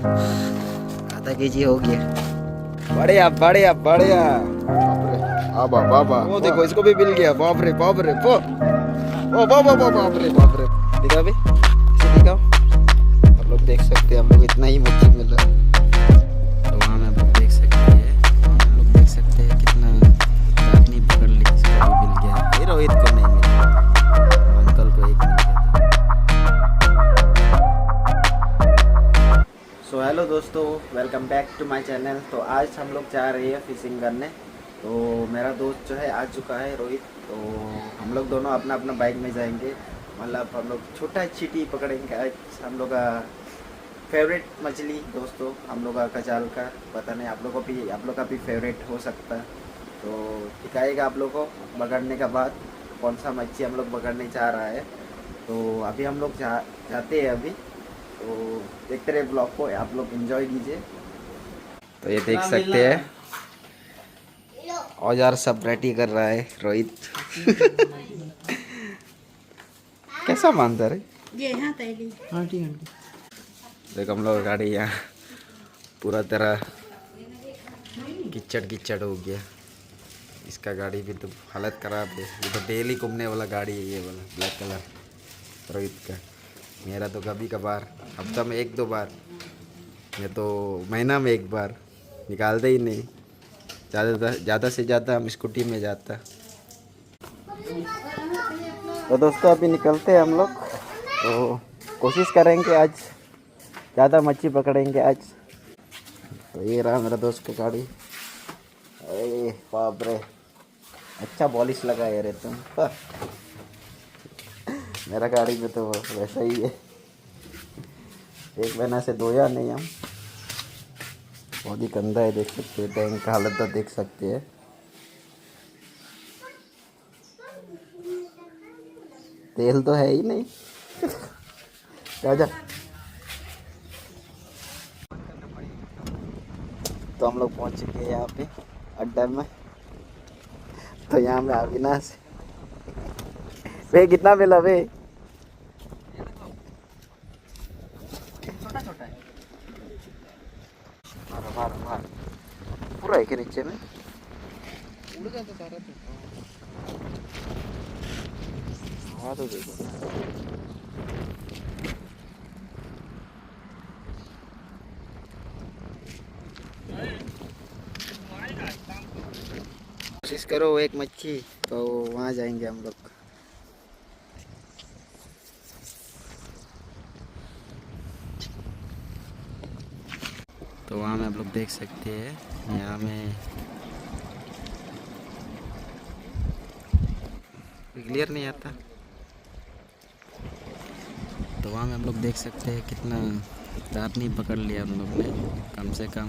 आधा केजी हो गया। बढ़िया बढ़िया बढ़िया। बाबा बाबा वो देखो इसको भी मिल गया। बाप रे बाप रे ओ बाबा बाप रे बाप रे। दिखा भी इसे दिखाओ। आप लोग देख सकते हैं हम लोग इतना ही मच्छी मिल रहा है। तो वहाँ में आप लोग देख सकते हैं, हम लोग देख सकते हैं कितना आदमी पकड़ ली, इसको भी मिल गया। ये रोहित को नहीं मिला, अंकल को एक मिल गया। सो हेलो दोस्तों, welcome back to my channel. तो आज हम लोग जा रहे हैं फिशिंग करने। तो मेरा दोस्त जो है आ चुका है, रोहित। तो हम लोग दोनों अपना अपना बाइक में जाएंगे। मतलब हम लोग छोटा चीटी पकड़ेंगे आज। हम लोग का फेवरेट मछली दोस्तों, हम लोग का कचाल का, पता नहीं आप लोग का भी फेवरेट हो सकता है। तो दिखाएगा आप लोग को पकड़ने के बाद कौन सा मच्छी हम लोग पकड़ने जा रहा है। तो अभी हम लोग जाते हैं अभी। तो देखते रहे ब्लॉग को, आप लोग एंजॉय कीजिए। तो ये देख सकते हैं औजार सब रेडी कर रहा है रोहित। कैसा मानता रे? हाँ ठीक है। देखो हम लोग गाड़ी यहाँ पूरा तरह कीचड़ हो गया। इसका गाड़ी भी तो हालत ख़राब है। ये तो डेली घूमने वाला गाड़ी है, ये वाला ब्लैक कलर रोहित का। मेरा तो कभी कभार, हफ्ता में एक दो बार, मैं तो महीना में एक बार, निकालते ही नहीं। ज़्यादा से ज़्यादा हम स्कूटी में जाता। तो दोस्तों अभी निकलते हैं हम लोग। तो कोशिश करेंगे आज ज़्यादा मच्छी पकड़ेंगे आज। तो ये रहा मेरा दोस्त की गाड़ी। अरे बाप रे, अच्छा पॉलिश लगा है रे तुम। मेरा गाड़ी में तो वैसा ही है, एक महीना से धोया नहीं हम। बहुत ही गंदा है, देख सकते हैं टैंक का हालत तो देख सकते हैं। तेल तो है ही नहीं। जा तो हम लोग पहुंच चुके हैं यहाँ पे अड्डा में। तो यहाँ में अविनाश वे कितना मिला वे? छोटा छोटा है। मार पूरा है के नीचे में उड़ जाता सारा। हाँ तो देखो कोशिश करो एक मच्छी, तो वहाँ जाएंगे हम लोग। तो वहाँ में आप लोग देख सकते हैं, यहाँ में क्लियर नहीं आता। तो वहाँ में आप लोग देख सकते हैं कितना आदमी पकड़ लिया हम लोग ने। कम से कम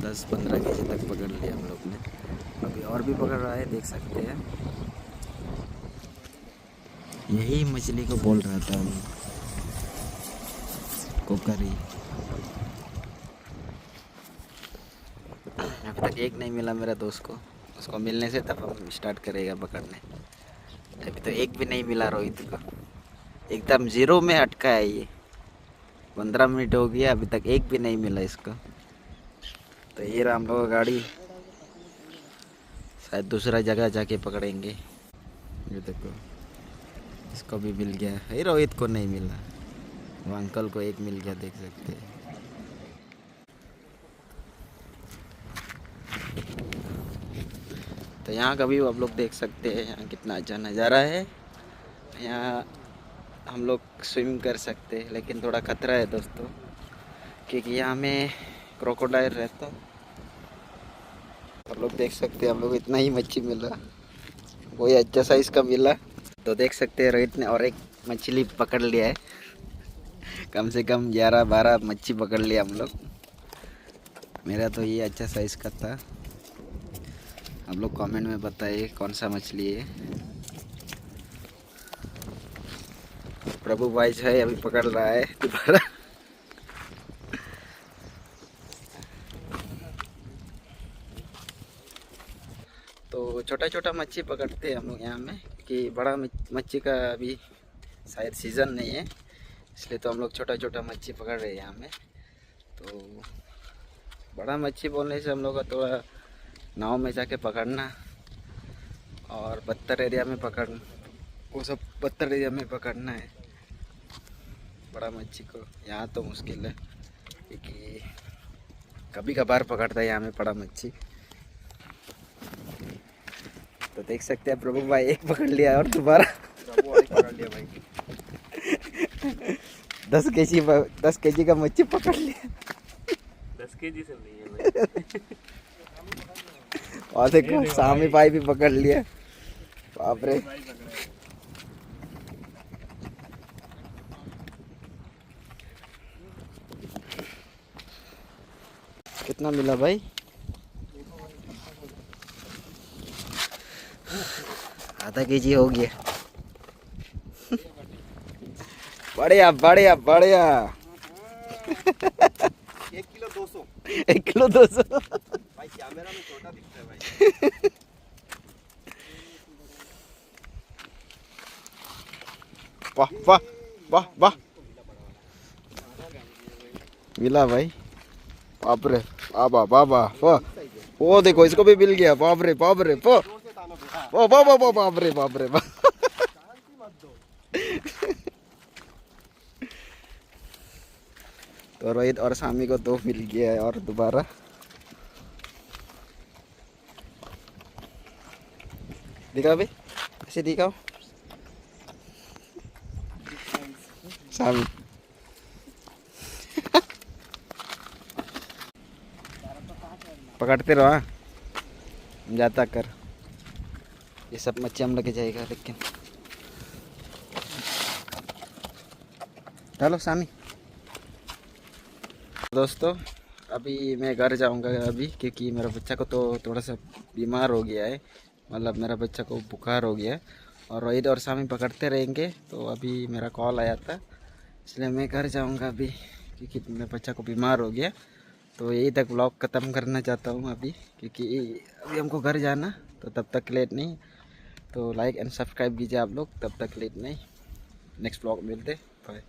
10-15 केजी तक पकड़ लिया हम लोग ने। अभी और भी पकड़ रहा है, देख सकते हैं। यही मछली को बोल रहा था अभी, कोकरी। अभी तक एक नहीं मिला मेरा दोस्त को। उसको मिलने से तब हम स्टार्ट करेगा पकड़ने। अभी तो एक भी नहीं मिला रोहित को, एकदम जीरो में अटका है ये। 15 मिनट हो गया, अभी तक एक भी नहीं मिला इसको। तो ये रहा हम लोग का गाड़ी, शायद दूसरा जगह जाके पकड़ेंगे। ये देखो इसको भी मिल गया है, रोहित को नहीं मिला, वो अंकल को एक मिल गया, देख सकते हैं। तो यहाँ का व्यू आप लोग देख सकते हैं, यहाँ कितना अच्छा नज़ारा है। यहाँ हम लोग स्विम कर सकते हैं, लेकिन थोड़ा खतरा है दोस्तों, क्योंकि यहाँ में क्रोकोडाइल रहता। आप लोग देख सकते हैं हम लोग इतना ही मच्छी मिला, कोई अच्छा साइज का मिला। तो देख सकते हैं रोहित ने और एक मछली पकड़ लिया है। कम से कम 11-12 मच्छी पकड़ लिया हम लोग। मेरा तो ये अच्छा साइज का था। आप लोग कमेंट में बताइए कौन सा मछली है। प्रभु भाई जो है अभी पकड़ रहा है दोबारा। तो छोटा छोटा मच्छी पकड़ते हैं हम लोग यहाँ में, कि बड़ा मच्छी का अभी शायद सीज़न नहीं है, इसलिए तो हम लोग छोटा छोटा मच्छी पकड़ रहे हैं यहाँ में। तो बड़ा मच्छी बोलने से हम लोग का थोड़ा नाव में जाके पकड़ना और पत्थर एरिया में वो सब पत्थर एरिया में पकड़ना है बड़ा मच्छी को। यहाँ तो मुश्किल है क्योंकि कभी कभार पकड़ता है यहाँ में बड़ा मच्छी। तो देख सकते हैं प्रभु भाई एक पकड़ लिया और दोबारा पकड़ लिया भाई। 10 केजी का मच्छी पकड़ लिया। 10 केजी से नहीं है भाई। और देखो सामी भाई भी पकड़ लिया। बाप रे, कितना मिला भाई? आधा केजी हो गया। बढ़िया बढ़िया बढ़िया। 1 किलो 200। 1 किलो 200। भाई कैमरा में छोटा दिखता है भाई। वाह वाह वाह वाह, मिला भाई। बाप रे, बाबा बाबा, वो देखो इसको भी मिल गया। बाप रे बाप रे, ओ बाबा बाप रे बाप रे बाप। तो रोहित और सामी को 2 मिल गया है और दोबारा। दिखाओ भाई, ऐसे दिखाओ सामी। पकड़ते रहो, हाँ जाता कर। ये सब मच्छी हम लेके जाएगा लेकिन। चलो सामी। दोस्तों अभी मैं घर जाऊंगा अभी, क्योंकि मेरा बच्चा को तो थोड़ा सा बीमार हो गया है, मतलब मेरा बच्चा को बुखार हो गया है। और रोहित और सामी पकड़ते रहेंगे। तो अभी मेरा कॉल आया था इसलिए मैं घर जाऊंगा अभी, क्योंकि मेरे बच्चा को बीमार हो गया। तो यही तक व्लॉग ख़त्म करना चाहता हूँ अभी, क्योंकि अभी हमको घर जाना। तो तब तक लेट नहीं, तो लाइक एंड सब्सक्राइब कीजिए आप लोग। तब तक लेट नहीं, नेक्स्ट व्लॉग मिलते। बाय।